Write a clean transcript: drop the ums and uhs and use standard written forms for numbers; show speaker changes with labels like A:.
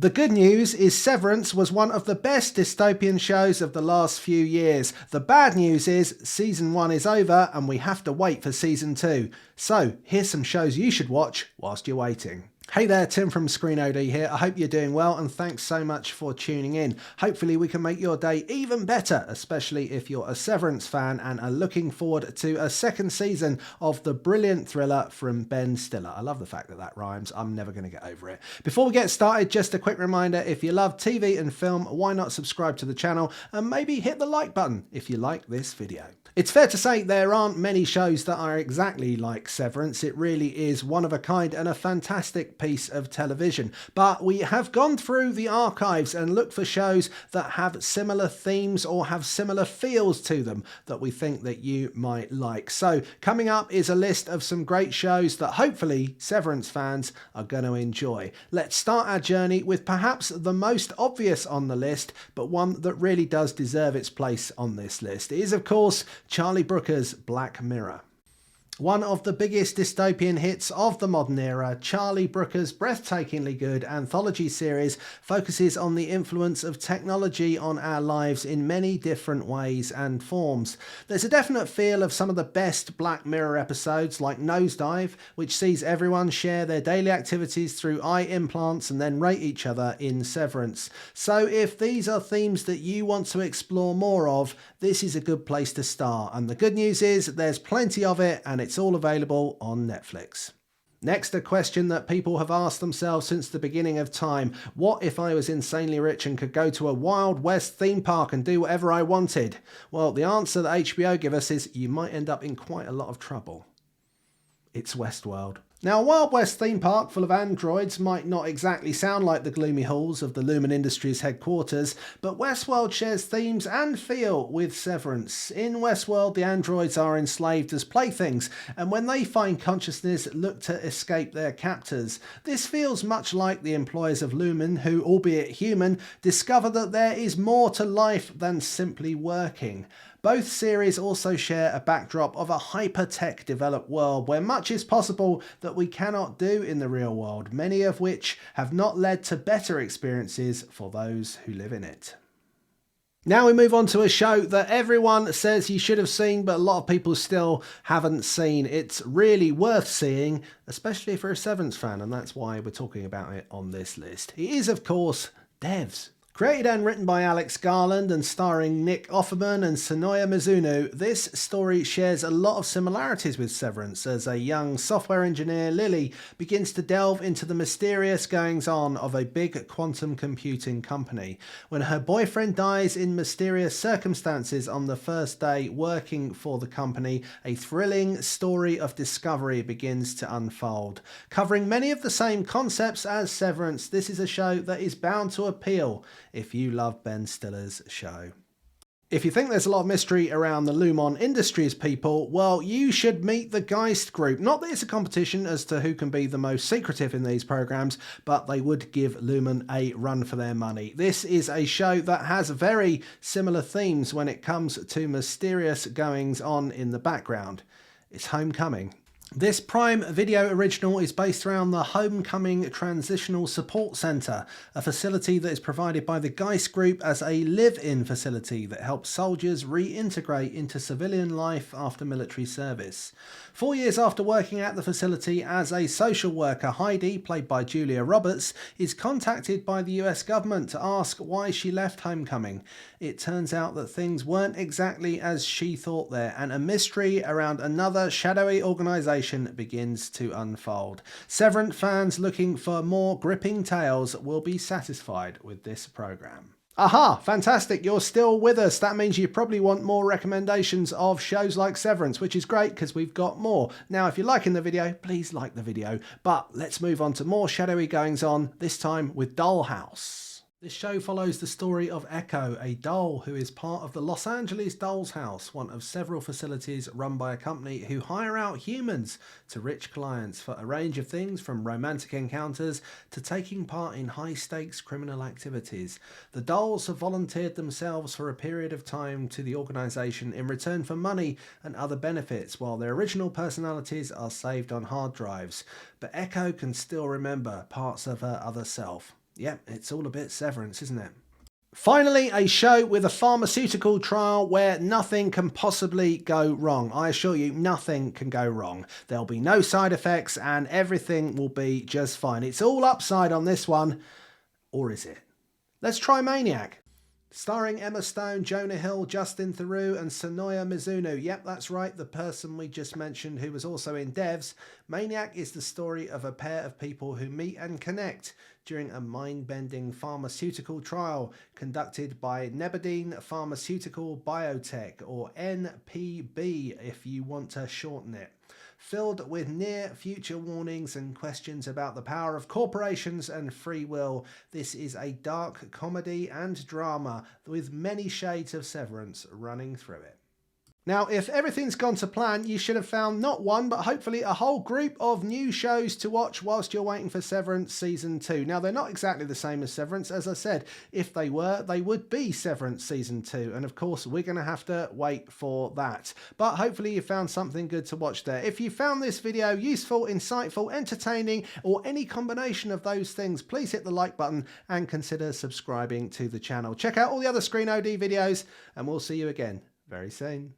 A: The good news is Severance was one of the best dystopian shows of the last few years. The bad news is season 1 is over and we have to wait for season 2. So here's some shows you should watch whilst you're waiting. Hey there, Tim from Screen OD here. I hope you're doing well and thanks so much for tuning in. Hopefully we can make your day even better, especially if you're a Severance fan and are looking forward to a second season of the brilliant thriller from Ben Stiller. I love the fact that that rhymes. I'm never going to get over it. Before we get started, just a quick reminder, if you love TV and film, why not subscribe to the channel and maybe hit the like button if you like this video. It's fair to say there aren't many shows that are exactly like Severance. It really is one of a kind and a fantastic piece of television. But we have gone through the archives and looked for shows that have similar themes or have similar feels to them that we think that you might like. So coming up is a list of some great shows that hopefully Severance fans are going to enjoy. Let's start our journey with perhaps the most obvious on the list, but one that really does deserve its place on this list. It is, of course, Charlie Brooker's Black Mirror. One of the biggest dystopian hits of the modern era, Charlie Brooker's breathtakingly good anthology series focuses on the influence of technology on our lives in many different ways and forms. There's a definite feel of some of the best Black Mirror episodes like Nosedive, which sees everyone share their daily activities through eye implants and then rate each other in Severance. So if these are themes that you want to explore more of, this is a good place to start. And the good news is there's plenty of it and it's all available on Netflix. Next, a question that people have asked themselves since the beginning of time. What if I was insanely rich and could go to a Wild West theme park and do whatever I wanted? Well, the answer that HBO give us is you might end up in quite a lot of trouble. It's Westworld. Now, a Wild West theme park full of androids might not exactly sound like the gloomy halls of the Lumen Industries headquarters, but Westworld shares themes and feel with Severance. In Westworld, the androids are enslaved as playthings, and when they find consciousness, look to escape their captors. This feels much like the employers of Lumen, who, albeit human, discover that there is more to life than simply working. Both series also share a backdrop of a hyper-tech developed world where much is possible that we cannot do in the real world, many of which have not led to better experiences for those who live in it. Now we move on to a show that everyone says you should have seen, but a lot of people still haven't seen. It's really worth seeing, especially if you're a Severance fan, and that's why we're talking about it on this list. It is, of course, Devs. Created and written by Alex Garland and starring Nick Offerman and Sonoya Mizuno, this story shares a lot of similarities with Severance as a young software engineer, Lily, begins to delve into the mysterious goings-on of a big quantum computing company. When her boyfriend dies in mysterious circumstances on the first day working for the company, a thrilling story of discovery begins to unfold. Covering many of the same concepts as Severance, this is a show that is bound to appeal if you love Ben Stiller's show. If you think there's a lot of mystery around the Lumen Industries people, well, you should meet the Geist group. Not that it's a competition as to who can be the most secretive in these programs, but they would give Lumen a run for their money. This is a show that has very similar themes when it comes to mysterious goings on in the background. It's Homecoming. This Prime Video original is based around the Homecoming Transitional Support Centre, a facility that is provided by the Geist Group as a live-in facility that helps soldiers reintegrate into civilian life after military service. 4 years after working at the facility as a social worker, Heidi, played by Julia Roberts, is contacted by the US government to ask why she left Homecoming. It turns out that things weren't exactly as she thought there, and a mystery around another shadowy organisation begins to unfold. Severance fans looking for more gripping tales will be satisfied with this programme. Aha, fantastic, you're still with us. That means you probably want more recommendations of shows like Severance, which is great because we've got more. Now, if you're liking the video, please like the video. But let's move on to more shadowy goings on, this time with Dollhouse. This show follows the story of Echo, a doll who is part of the Los Angeles Dolls House, one of several facilities run by a company who hire out humans to rich clients for a range of things from romantic encounters to taking part in high-stakes criminal activities. The dolls have volunteered themselves for a period of time to the organisation in return for money and other benefits, while their original personalities are saved on hard drives. But Echo can still remember parts of her other self. Yeah, it's all a bit Severance, isn't it? Finally, a show with a pharmaceutical trial where nothing can possibly go wrong. I assure you, nothing can go wrong. There'll be no side effects and everything will be just fine. It's all upside on this one. Or is it? Let's try Maniac. Starring Emma Stone, Jonah Hill, Justin Theroux and Sonoya Mizuno. Yep, that's right, the person we just mentioned who was also in Devs. Maniac is the story of a pair of people who meet and connect during a mind-bending pharmaceutical trial conducted by Nebadine Pharmaceutical Biotech, or NPB if you want to shorten it. Filled with near-future warnings and questions about the power of corporations and free will, this is a dark comedy and drama with many shades of Severance running through it. Now, if everything's gone to plan, you should have found not one, but hopefully a whole group of new shows to watch whilst you're waiting for Severance Season 2. Now, they're not exactly the same as Severance. As I said, if they were, they would be Severance Season 2. And of course, we're going to have to wait for that. But hopefully you found something good to watch there. If you found this video useful, insightful, entertaining, or any combination of those things, please hit the like button and consider subscribing to the channel. Check out all the other Screen OD videos, and we'll see you again very soon.